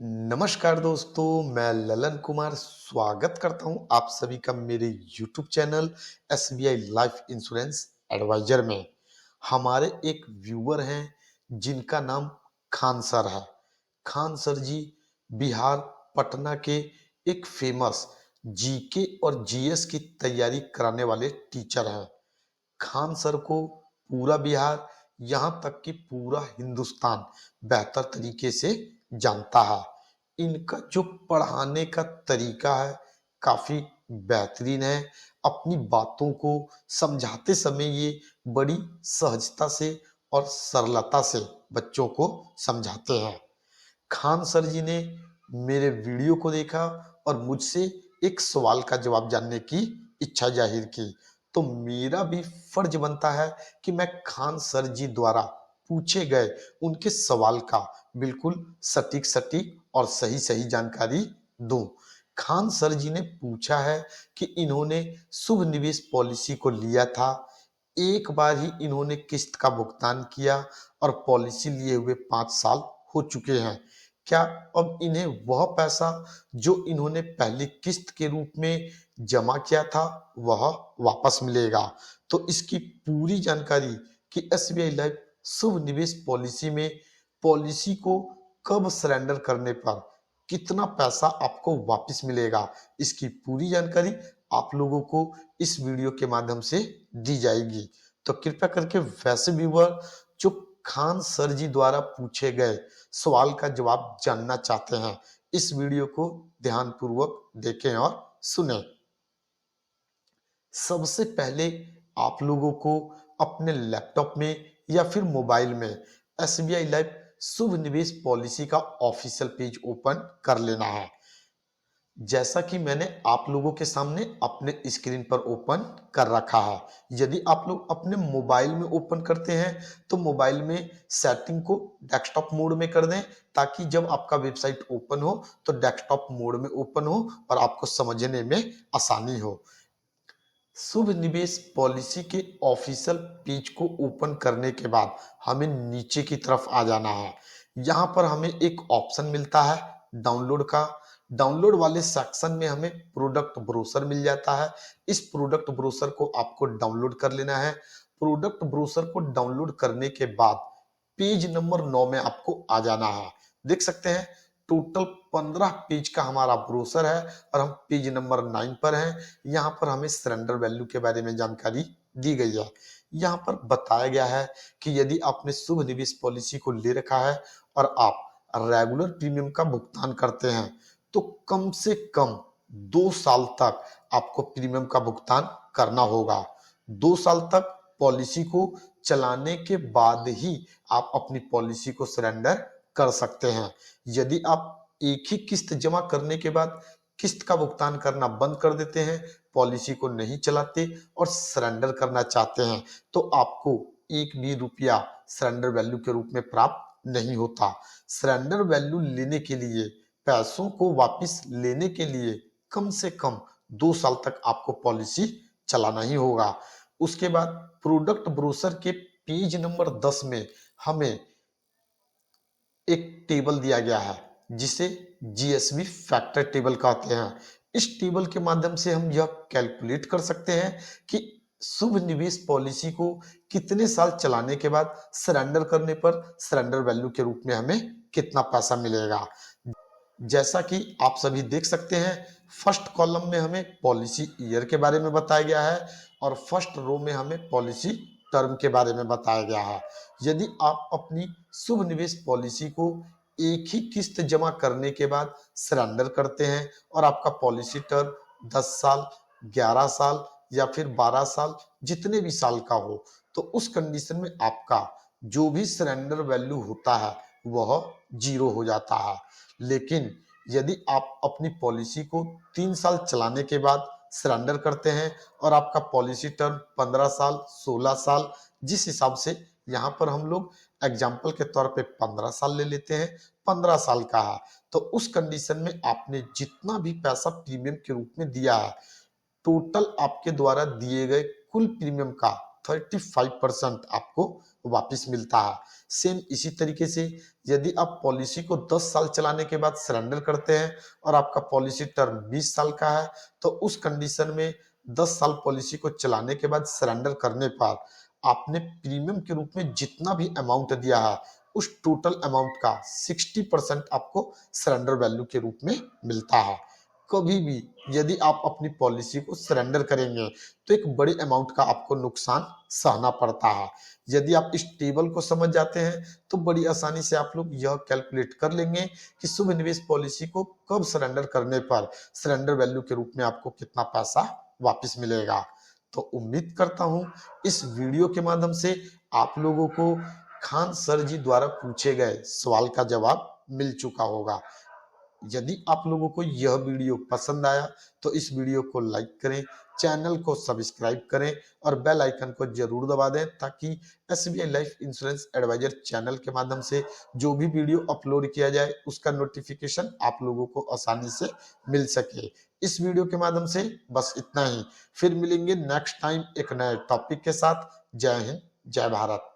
नमस्कार दोस्तों, मैं ललन कुमार स्वागत करता हूं आप सभी का मेरे YouTube channel SBI life insurance advisor में। हमारे एक व्यूअर हैं जिनका नाम खान सर है। खान सर जी बिहार पटना के एक फेमस जीके और जीएस की तैयारी कराने वाले टीचर हैं। खान सर को पूरा बिहार यहाँ तक कि पूरा हिंदुस्तान बेहतर तरीके से जानता है। इनका जो पढ़ाने का तरीका है काफी बेहतरीन है। अपनी बातों को समझाते समय ये बड़ी सहजता से और सरलता से बच्चों को समझाते हैं। खान सर जी ने मेरे वीडियो को देखा और मुझसे एक सवाल का जवाब जानने की इच्छा जाहिर की। तो मेरा भी फर्ज बनता है कि मैं खान सर जी द्वारा पूछे गए उनके सवाल का बिल्कुल सटीक सटीक और सही सही जानकारी दूं। खान सर जी ने पूछा है कि इन्होंने शुभ निवेश पॉलिसी को लिया था, एक बार ही इन्होंने किस्त का भुगतान किया और पॉलिसी लिए हुए 5 साल हो चुके हैं। क्या अब इन्हें वह पैसा जो इन्होंने पहली किस्त के रूप में जमा किया था वह वापस मिलेगा? तो इसकी पूरी जानकारी कि एसबीआई लाइफ शुभ निवेश पॉलिसी में पॉलिसी को कब सरेंडर करने पर कितना पैसा आपको वापस मिलेगा, इसकी पूरी जानकारी आप लोगों को इस वीडियो के माध्यम से दी जाएगी। तो कृपया करके वैसे व्यूअर जो खान सर जी द्वारा पूछे गए सवाल का जवाब जानना चाहते हैं, इस वीडियो को ध्यानपूर्वक देखें और सुनें। सबसे पहले आप लोगों को अपने लैपटॉप में या फिर मोबाइल में एसबीआई लाइफ शुभ निवेश पॉलिसी का ऑफिशियल पेज ओपन कर लेना है, जैसा कि मैंने आप लोगों के सामने अपने स्क्रीन पर ओपन कर रखा है। यदि आप लोग अपने मोबाइल में ओपन करते हैं तो मोबाइल में सेटिंग को डेस्कटॉप मोड में कर दें, ताकि जब आपका वेबसाइट ओपन हो तो डेस्कटॉप मोड में ओपन हो और आपको समझने में आसानी हो। शुभ निवेश पॉलिसी के ऑफिशियल पेज को ओपन करने के बाद हमें नीचे की तरफ आ जाना है। यहाँ पर हमें एक ऑप्शन मिलता है डाउनलोड का। डाउनलोड वाले सेक्शन में हमें प्रोडक्ट ब्रोशर मिल जाता है। इस प्रोडक्ट ब्रोशर को आपको डाउनलोड कर लेना है। प्रोडक्ट ब्रोशर को डाउनलोड करने के बाद पेज नंबर 9 में आपको आ जाना है। देख सकते हैं टोटल 15 पेज का हमारा ब्रोशर है और हम पेज नंबर 9 पर हैं। यहाँ पर हमें सरेंडर वैल्यू के बारे में जानकारी दी गई है। यहाँ पर बताया गया है कि यदि आपने शुभ निवेश पॉलिसी को ले रखा है और आप रेगुलर प्रीमियम का भुगतान करते हैं तो कम से कम 2 साल तक आपको प्रीमियम का भुगतान करना होगा। 2 साल तक पॉलिसी को चलाने के बाद ही आप अपनी पॉलिसी को सरेंडर कर सकते हैं। यदि आप एक ही किस्त जमा करने के बाद किस्त का भुगतान करना बंद कर देते हैं, पॉलिसी को नहीं चलाते और सरेंडर करना चाहते हैं, तो आपको एक भी रुपया सरेंडर वैल्यू के रूप में प्राप्त नहीं होता। सरेंडर वैल्यू लेने के लिए, पैसों को वापस लेने के लिए कम से कम 2 साल तक आपको पॉलिसी चलाना ही होगा। उसके बाद प्रोडक्ट ब्रोशर के पेज नंबर 10 में हमें एक टेबल दिया गया है जिसे जीएसबी फैक्टर टेबल कहते हैं। इस टेबल के माध्यम से हम यह कैलकुलेट कर सकते हैं कि शुभ निवेश पॉलिसी को कितने साल चलाने के बाद सरेंडर करने पर सरेंडर वैल्यू के रूप में हमें कितना पैसा मिलेगा। जैसा कि आप सभी देख सकते हैं, फर्स्ट कॉलम में हमें पॉलिसी ईयर के बारे में बताया गया है और फर्स्ट रो में हमें पॉलिसी टर्म के बारे में बताया गया है। यदि आप अपनी शुभ निवेश पॉलिसी को एक ही किस्त जमा करने के बाद सरेंडर करते हैं और आपका पॉलिसी टर्म 10 साल, 11 साल या फिर 12 साल, जितने भी साल का हो, तो उस कंडीशन में आपका जो भी सरेंडर वैल्यू होता है वह जीरो हो जाता है। लेकिन यदि आप अपनी पॉलिसी को 3 साल चलाने के बाद सरेंडर करते हैं और आपका पॉलिसी टर्म 15 साल, 16 साल, जिस हिसाब से यहाँ पर हम लोग एग्जाम्पल के तौर पे 15 साल ले लेते हैं, 15 साल का है, तो उस कंडीशन में आपने जितना भी पैसा प्रीमियम के रूप में दिया है, टोटल आपके द्वारा दिए गए कुल प्रीमियम का 35% आपको वापस मिलता है। सेम इसी तरीके से यदि आप पॉलिसी को 10 साल चलाने के बाद सरेंडर करते हैं और आपका पॉलिसी टर्म 20 साल का है, तो उस कंडीशन में 10 साल पॉलिसी को चलाने के बाद सरेंडर करने पर आपने प्रीमियम के रूप में जितना भी अमाउंट दिया है, उस टोटल अमाउंट का 60% आपको सरेंडर वैल्यू के रूप में मिलता है। कभी भी यदि आप अपनी पॉलिसी को सरेंडर करेंगे तो एक बड़े अमाउंट का आपको नुकसान सहना पड़ता है। यदि आप इस टेबल को समझ जाते हैं तो बड़ी आसानी से आप लोग यह कैलकुलेट कर लेंगे कि शुभ निवेश पॉलिसी को कब सरेंडर करने पर सरेंडर वैल्यू के रूप में आपको कितना पैसा वापस मिलेगा। तो उम्मीद करता हूं इस वीडियो के माध्यम से आप लोगों को खान सर जी द्वारा पूछे गए सवाल का जवाब मिल चुका होगा। यदि आप लोगों को यह वीडियो पसंद आया तो इस वीडियो को लाइक करें, चैनल को सब्सक्राइब करें और बेल आइकन को जरूर दबा दें ताकि SBI life insurance advisor channel के माध्यम से जो भी वीडियो अपलोड किया जाए उसका नोटिफिकेशन आप लोगों को आसानी से मिल सके। इस वीडियो के माध्यम से बस इतना ही। फिर मिलेंगे नेक्स्ट टाइम एक नए टॉपिक के साथ। जय हिंद, जय भारत।